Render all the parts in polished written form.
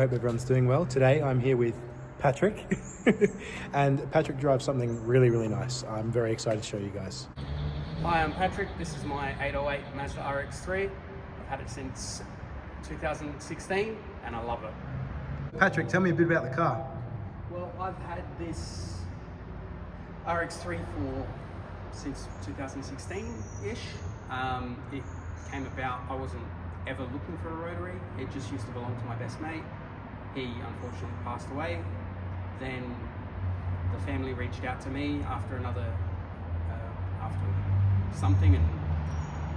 hope everyone's doing well. Today I'm here with Patrick and Patrick drives something really, really nice. I'm very excited to show you guys. Hi, I'm Patrick. This is my 808 Mazda RX3. I've had it since 2016 and I love it. Patrick, tell me a bit about the car. Well, I've had this RX3 since 2016-ish. It came about, I wasn't ever looking for a Rotary. It just used to belong to my best mate. He unfortunately passed away. Then the family reached out to me after something, and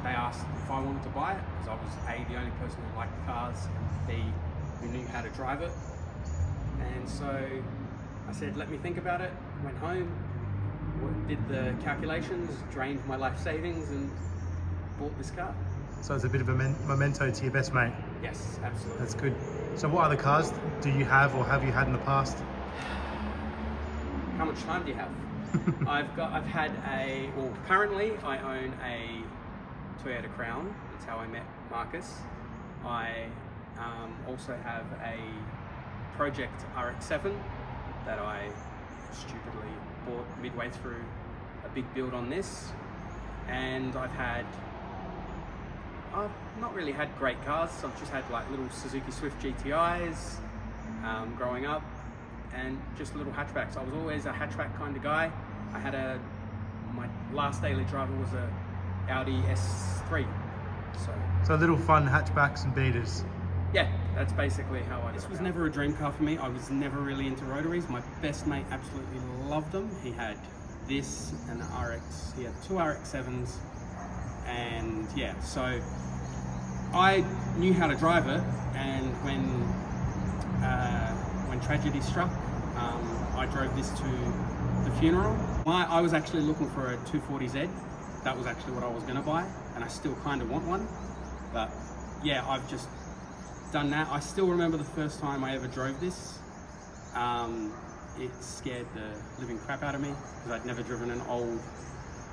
they asked if I wanted to buy it, because I was A, the only person who liked cars, and B, who knew how to drive it. And so I said, let me think about it, went home, did the calculations, drained my life savings and bought this car. So it's a bit of a memento to your best mate. Yes, absolutely. That's good. So what other cars do you have or have you had in the past? How much time do you have? Currently I own a Toyota Crown. That's how I met Marcus. I also have a Project RX7 that I stupidly bought midway through a big build on this. And I've not really had great cars. So I've just had like little Suzuki Swift GTIs growing up, and just little hatchbacks. I was always a hatchback kind of guy. I had my last daily driver was a Audi S3. So little fun hatchbacks and beaters. Yeah, that's basically how This was never a dream car for me. I was never really into Rotaries. My best mate absolutely loved them. He had this and the RX. He had two RX7s, and yeah, so I knew how to drive it. And when tragedy struck, I drove this to the funeral. I was actually looking for a 240Z. That was actually what I was going to buy, and I still kind of want one. But yeah, I've just done that. I still remember the first time I ever drove this. It scared the living crap out of me, because I'd never driven an old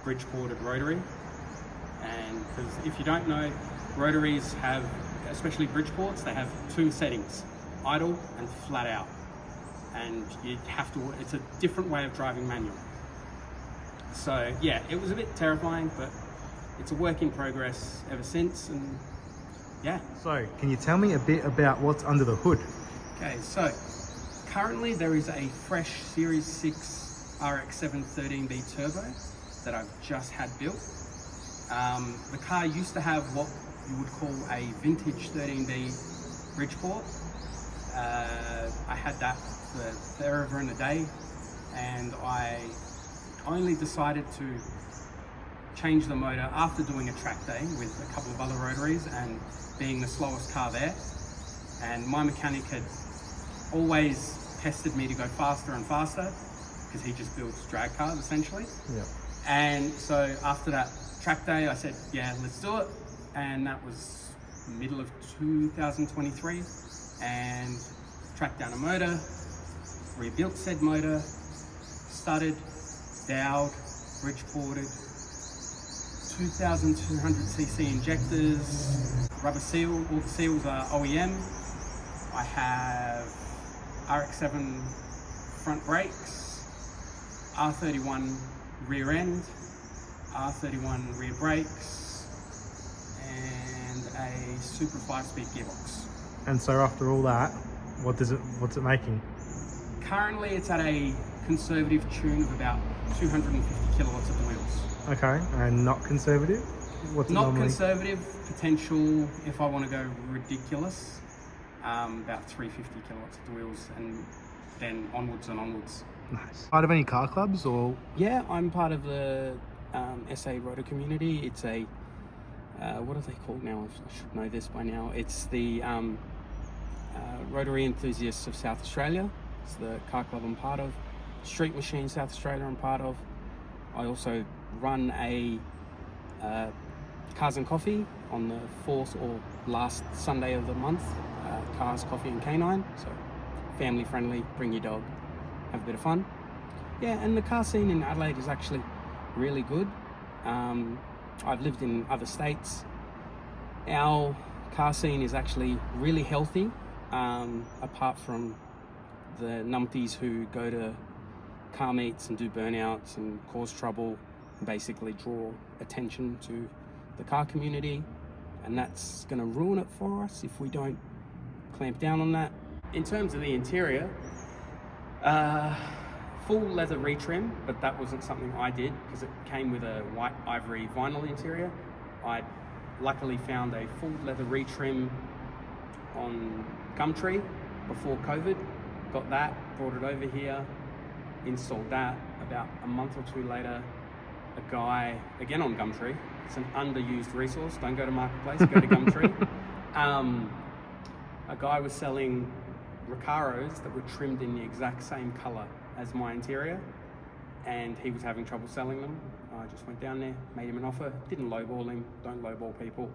Bridgeported Rotary. And because if you don't know, Rotaries have, especially Bridgeports, they have two settings, idle and flat out. And you have to, it's a different way of driving manual. So yeah, it was a bit terrifying, but it's a work in progress ever since, and yeah. So can you tell me a bit about what's under the hood? Okay, so currently there is a fresh Series 6 RX7 13B Turbo that I've just had built. The car used to have what you would call a vintage 13B Bridgeport. I had that for forever and a day, and I only decided to change the motor after doing a track day with a couple of other Rotaries and being the slowest car there. And my mechanic had always tested me to go faster and faster, because he just builds drag cars essentially. Yeah. And so after that track day, I said, yeah, let's do it. And that was middle of 2023, and tracked down a motor, rebuilt said motor, studded, dowed, Bridgeported, 2,200cc injectors, rubber seal, all the seals are OEM. I have RX7 front brakes, R31 rear end, R31 rear brakes, and a Super 5-speed gearbox. And so after all that, what's it making? Currently it's at a conservative tune of about 250 kilowatts at the wheels. Okay, and not conservative? What's it Not normally? conservative, potential, if I want to go ridiculous, about 350 kilowatts at the wheels, and then onwards and onwards. Nice. Part of any car clubs or? Yeah, I'm part of the SA Rotor community. It's a, what are they called now? I should know this by now. It's the Rotary Enthusiasts of South Australia. It's the car club I'm part of. Street Machine South Australia I'm part of. I also run a Cars and Coffee on the fourth or last Sunday of the month. Cars, Coffee and Canine. So family friendly, bring your dog, have a bit of fun. Yeah, and the car scene in Adelaide is actually really good. I've lived in other states. Our car scene is actually really healthy. apart from the numpties who go to car meets and do burnouts and cause trouble and basically draw attention to the car community, and that's going to ruin it for us if we don't clamp down on that. In terms of the interior, full leather retrim, but that wasn't something I did because it came with a white ivory vinyl interior. I luckily found a full leather retrim on Gumtree before COVID. Got that, brought it over here, installed that. About a month or two later, a guy, again on Gumtree, it's an underused resource, don't go to Marketplace, go to Gumtree. A guy was selling Recaros that were trimmed in the exact same color as my interior, and he was having trouble selling them. I just went down there, made him an offer, didn't lowball him, don't lowball people,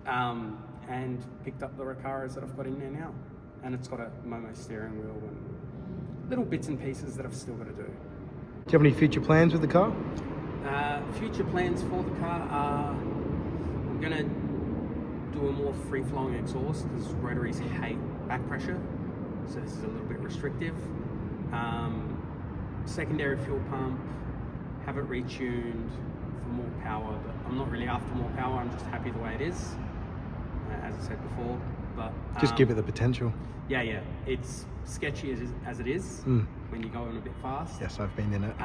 and picked up the Recaros that I've got in there now. And it's got a Momo steering wheel and little bits and pieces that I've still got to do. Do you have any future plans with the car? Future plans for the car are, I'm going to do a more free-flowing exhaust because Rotaries hate back pressure, so this is a little bit restrictive. Secondary fuel pump, have it retuned for more power, but I'm not really after more power, I'm just happy the way it is, as I said before. But Just give it the potential. Yeah, it's sketchy as it is when you go in a bit fast. Yes, I've been in it.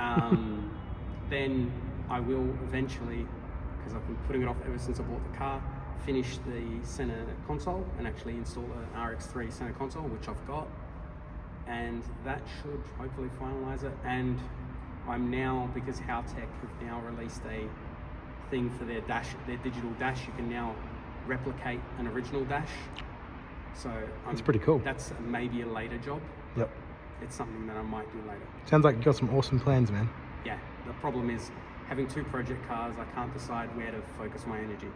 Then I will eventually, because I've been putting it off ever since I bought the car, finish the center console and actually install an RX3 center console, which I've got, and that should hopefully finalize it. And I'm now, because Howtech have now released a thing for their dash, their digital dash, you can now replicate an original dash. So it's pretty cool. That's maybe a later job. Yep. It's something that I might do later. Sounds like you've got some awesome plans, man. Yeah, the problem is having two project cars, I can't decide where to focus my energy.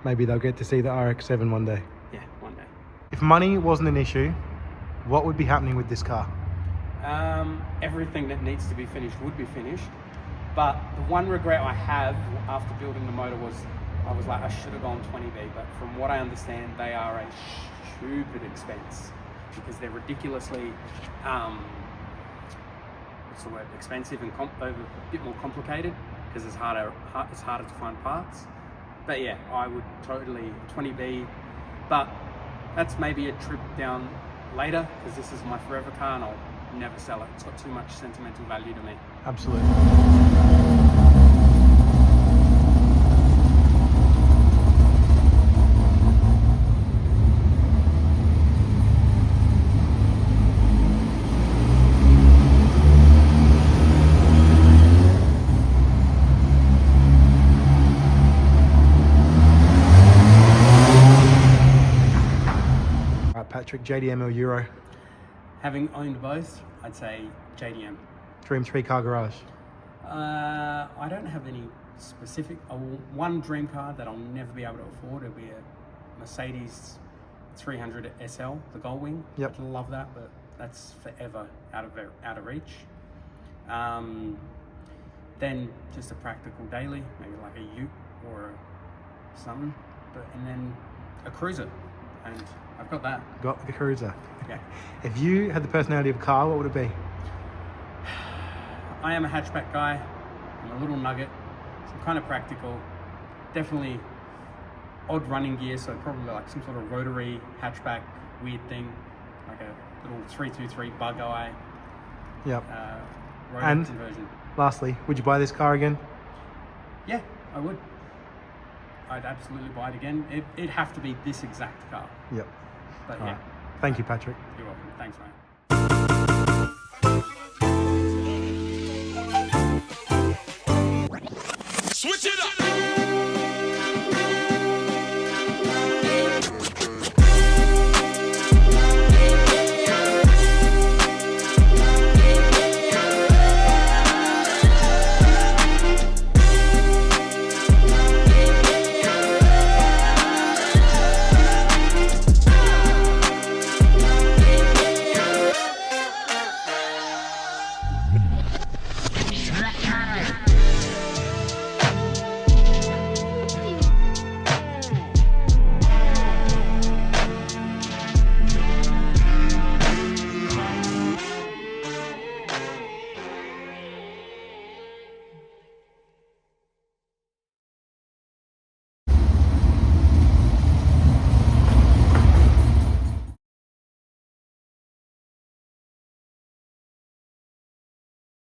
Maybe they'll get to see the RX7 one day. Yeah, one day. If money wasn't an issue, what would be happening with this car? Everything that needs to be finished would be finished. But the one regret I have after building the motor was, I was like, I should have gone 20B, but from what I understand, they are a stupid expense because they're ridiculously, what's the word, expensive and a bit more complicated because it's harder to find parts. But yeah, I would totally 20B, but that's maybe a trip down later because this is my forever car and I'll never sell it. It's got too much sentimental value to me. Absolutely. Patrick, JDM or Euro? Having owned both, I'd say JDM. Dream 3-car garage? I don't have any specific. One dream car that I'll never be able to afford would be a Mercedes 300 SL, the Gullwing. Yep. I'd love that, but that's forever out of reach. Then just a practical daily, maybe like a Ute or something. And then a cruiser, and I've got that. Got the cruiser. Yeah. If you had the personality of a car, what would it be? I am a hatchback guy. I'm a little nugget. So I'm kind of practical. Definitely odd running gear, so probably like some sort of rotary hatchback weird thing, like a little 323 bug eye. Yep. And conversion. Lastly, would you buy this car again? Yeah, I would. I'd absolutely buy it again. It'd have to be this exact car. Yep. But all yeah. right. Thank you, Patrick. You're welcome. Thanks, mate.